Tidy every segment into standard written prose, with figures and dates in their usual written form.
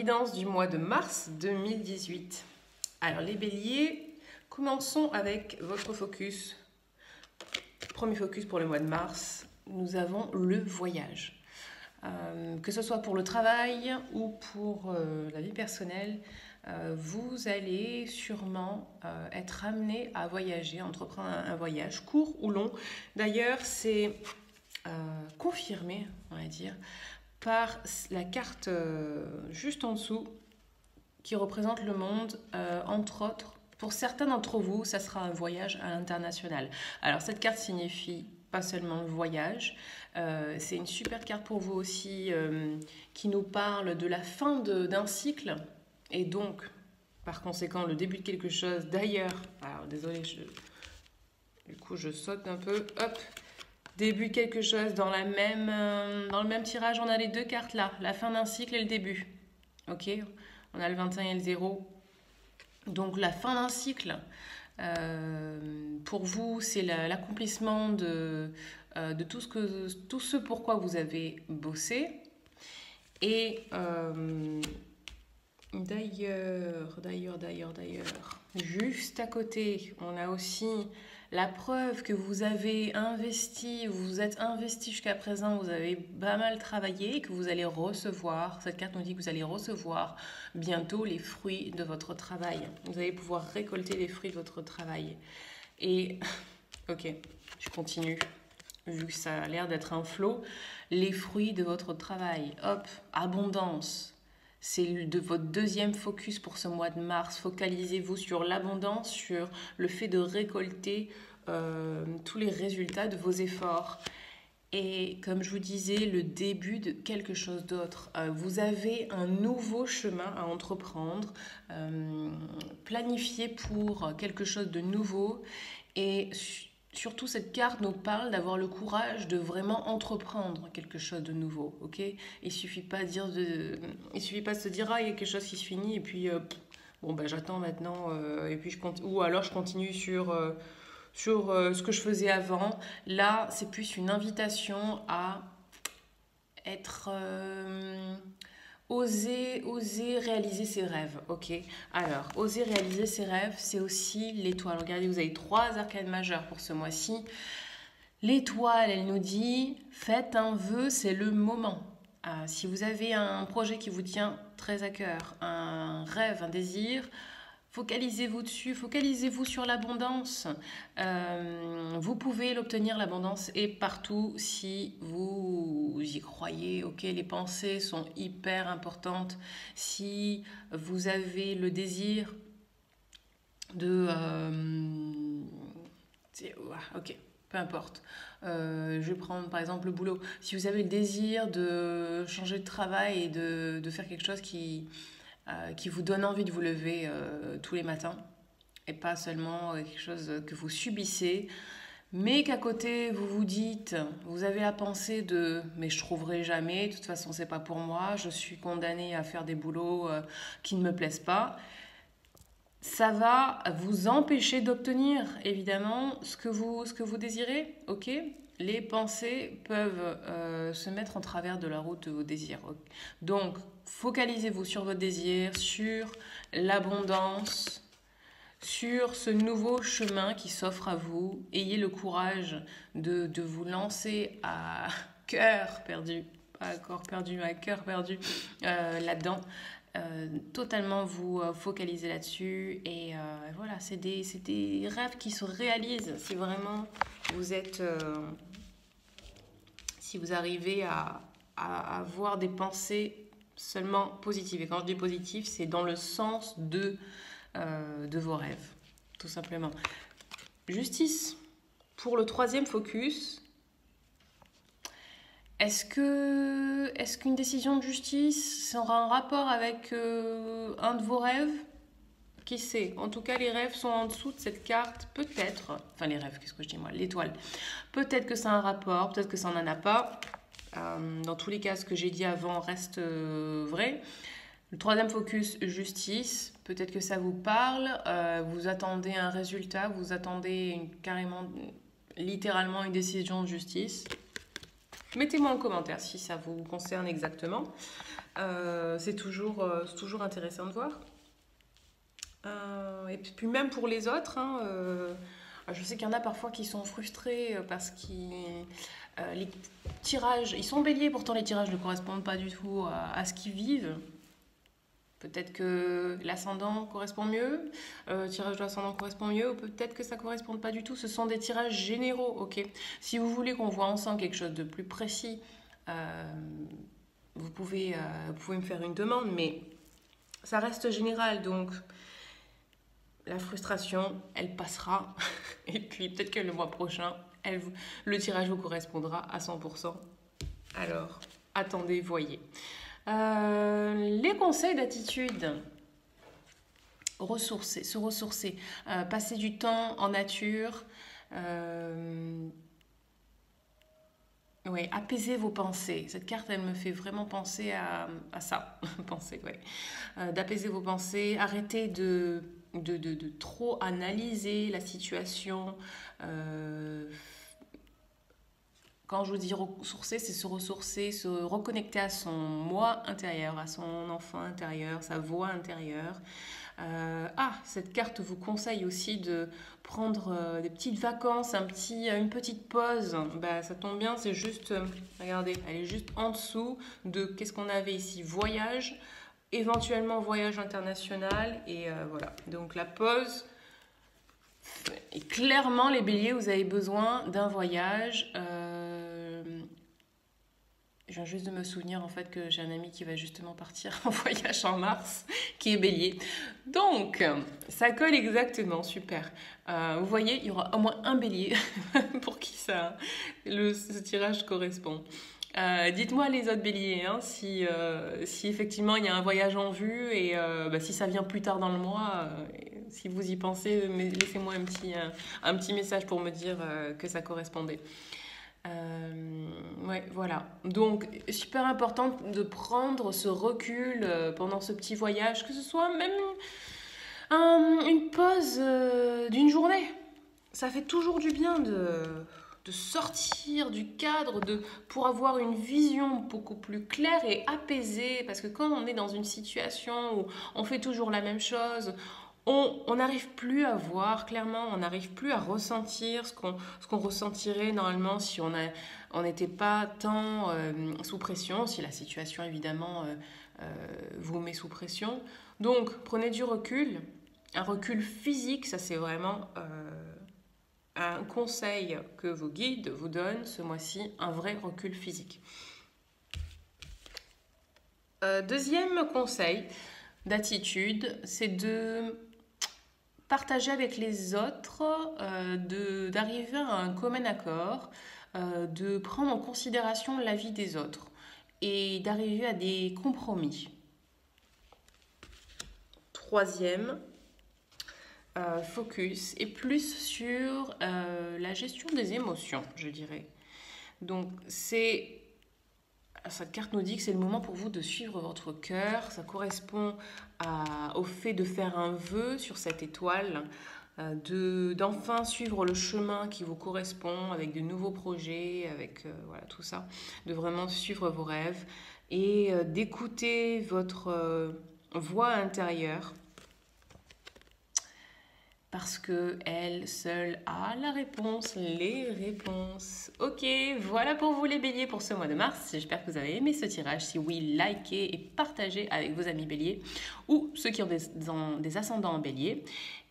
guidance du mois de mars 2018. Alors les béliers, commençons avec votre focus. Premier focus pour le mois de mars, nous avons le voyage. Que ce soit pour le travail ou pour la vie personnelle, vous allez sûrement être amené à voyager, à entreprendre un voyage court ou long. D'ailleurs, c'est confirmé, on va dire, par la carte juste en dessous qui représente le monde, entre autres. Pour certains d'entre vous, ça sera un voyage à l'international. Alors cette carte signifie pas seulement le voyage, c'est une super carte pour vous aussi qui nous parle de la fin d'un cycle et donc par conséquent le début de quelque chose. D'ailleurs, alors désolé, du coup je saute un peu, hop. Début de quelque chose, dans le même tirage, on a les deux cartes là, la fin d'un cycle et le début. Ok, on a le 21 et le 0. Donc la fin d'un cycle, pour vous, c'est l'accomplissement de tout ce pourquoi vous avez bossé. Et d'ailleurs, juste à côté, on a aussi la preuve que vous avez investi, vous vous êtes investi jusqu'à présent, vous avez pas mal travaillé, que vous allez recevoir, cette carte nous dit que vous allez recevoir bientôt les fruits de votre travail. Vous allez pouvoir récolter les fruits de votre travail. Et, ok, je continue, vu que ça a l'air d'être un flow, les fruits de votre travail, hop, abondance. C'est de votre deuxième focus pour ce mois de mars. Focalisez-vous sur l'abondance, sur le fait de récolter tous les résultats de vos efforts. Et comme je vous disais, le début de quelque chose d'autre. Vous avez un nouveau chemin à entreprendre, planifié pour quelque chose de nouveau. Et surtout, cette carte nous parle d'avoir le courage de vraiment entreprendre quelque chose de nouveau, ok ? Il suffit pas de se dire ah il y a quelque chose qui se finit et puis bon ben j'attends maintenant et puis ou alors je continue sur ce que je faisais avant. Là, c'est plus une invitation à être oser réaliser ses rêves, ok. Alors, oser réaliser ses rêves, c'est aussi l'étoile. Regardez, vous avez 3 arcanes majeures pour ce mois-ci. L'étoile, elle nous dit, faites un vœu, c'est le moment. Si vous avez un projet qui vous tient très à cœur, un rêve, un désir, focalisez-vous dessus, focalisez-vous sur l'abondance. Vous pouvez l'obtenir, l'abondance, et partout si vous y croyez. Ok, les pensées sont hyper importantes. Si vous avez le désir de... ok, peu importe. Je vais prendre par exemple le boulot. Si vous avez le désir de changer de travail et de faire quelque chose qui vous donne envie de vous lever tous les matins et pas seulement quelque chose que vous subissez, mais qu'à côté vous vous dites, vous avez la pensée de mais je trouverai jamais, de toute façon c'est pas pour moi, je suis condamnée à faire des boulots qui ne me plaisent pas. Ça va vous empêcher d'obtenir évidemment ce que vous désirez, ok ? Les pensées peuvent se mettre en travers de la route de vos désirs. Donc, focalisez-vous sur votre désir, sur l'abondance, sur ce nouveau chemin qui s'offre à vous. Ayez le courage de vous lancer à cœur perdu, pas à corps perdu, mais à cœur perdu là-dedans. Totalement vous focaliser là-dessus et voilà, c'est des rêves qui se réalisent si vraiment vous êtes si vous arrivez à avoir des pensées seulement positives. Et quand je dis positif, c'est dans le sens de vos rêves, tout simplement. Justice. Pour le 3e focus, est-ce qu'une décision de justice aura un rapport avec un de vos rêves ? Qui sait ? En tout cas, les rêves sont en dessous de cette carte, peut-être. Enfin, les rêves, qu'est-ce que je dis moi ? L'étoile. Peut-être que ça a un rapport, peut-être que ça n'en a pas. Dans tous les cas, ce que j'ai dit avant reste vrai. Le 3e focus, justice. Peut-être que ça vous parle. Vous attendez un résultat, vous attendez littéralement une décision de justice. Mettez-moi en commentaire si ça vous concerne exactement. C'est toujours intéressant de voir. Et puis même pour les autres, hein, je sais qu'il y en a parfois qui sont frustrés parce qu'ils les tirages, ils sont béliers, pourtant les tirages ne correspondent pas du tout à ce qu'ils vivent. Peut-être que l'ascendant correspond mieux, le tirage de l'ascendant correspond mieux, ou peut-être que ça ne correspond pas du tout. Ce sont des tirages généraux, ok. Si vous voulez qu'on voit ensemble quelque chose de plus précis, vous pouvez me faire une demande, mais ça reste général, donc la frustration, elle passera. Et puis peut-être que le mois prochain, le tirage vous correspondra à 100%. Alors, attendez, voyez. Les conseils d'attitude. Se ressourcer, passer du temps en nature, apaiser vos pensées. Cette carte, elle me fait vraiment penser à ça. Penser, ouais. D'apaiser vos pensées, arrêter de trop analyser la situation. Quand je vous dis ressourcer, c'est se ressourcer, se reconnecter à son moi intérieur, à son enfant intérieur, sa voix intérieure. Cette carte vous conseille aussi de prendre des petites vacances, une petite pause. Ça tombe bien, c'est juste, regardez, elle est juste en dessous de qu'est-ce qu'on avait ici, voyage, éventuellement voyage international, et voilà. Donc la pause, et clairement les béliers, vous avez besoin d'un voyage. Je viens juste de me souvenir en fait que j'ai un ami qui va justement partir en voyage en mars, qui est bélier. Donc, ça colle exactement, super. Vous voyez, il y aura au moins un bélier pour qui ce tirage correspond. Dites-moi les autres béliers, hein, si effectivement il y a un voyage en vue et si ça vient plus tard dans le mois, si vous y pensez, laissez-moi un petit message pour me dire que ça correspondait. Voilà. Donc, super important de prendre ce recul pendant ce petit voyage, que ce soit même une pause d'une journée. Ça fait toujours du bien de sortir du cadre, pour avoir une vision beaucoup plus claire et apaisée. Parce que quand on est dans une situation où on fait toujours la même chose, on n'arrive plus à voir clairement, on n'arrive plus à ressentir ce qu'on ressentirait normalement si on n'était pas tant sous pression, si la situation évidemment vous met sous pression. Donc prenez du recul, un recul physique, ça c'est vraiment un conseil que vos guides vous donnent ce mois-ci, un vrai recul physique. Deuxième conseil d'attitude, c'est de partager avec les autres, d'arriver à un commun accord, de prendre en considération l'avis des autres et d'arriver à des compromis. Troisième focus est plus sur la gestion des émotions, je dirais. Donc cette carte nous dit que c'est le moment pour vous de suivre votre cœur. Ça correspond au fait de faire un vœu sur cette étoile, d'enfin suivre le chemin qui vous correspond avec de nouveaux projets, avec tout ça, de vraiment suivre vos rêves et d'écouter votre voix intérieure. Parce qu'elle seule a la réponse, les réponses. Ok, voilà pour vous les béliers pour ce mois de mars. J'espère que vous avez aimé ce tirage. Si oui, likez et partagez avec vos amis béliers ou ceux qui ont des ascendants en bélier.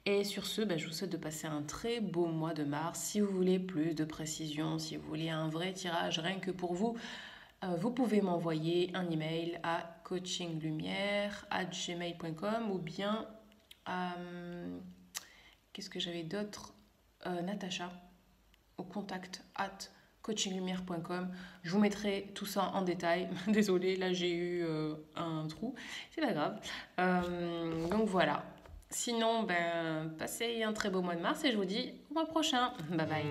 Et sur ce, je vous souhaite de passer un très beau mois de mars. Si vous voulez plus de précision, si vous voulez un vrai tirage rien que pour vous, vous pouvez m'envoyer un email à coachinglumière@gmail.com ou bien qu'est-ce que j'avais d'autre, Natacha, au contact @coachinglumière.com. Je vous mettrai tout ça en détail. Désolée, là j'ai eu un trou. C'est pas grave. Donc voilà. Sinon, passez un très beau mois de mars et je vous dis au mois prochain. Bye bye.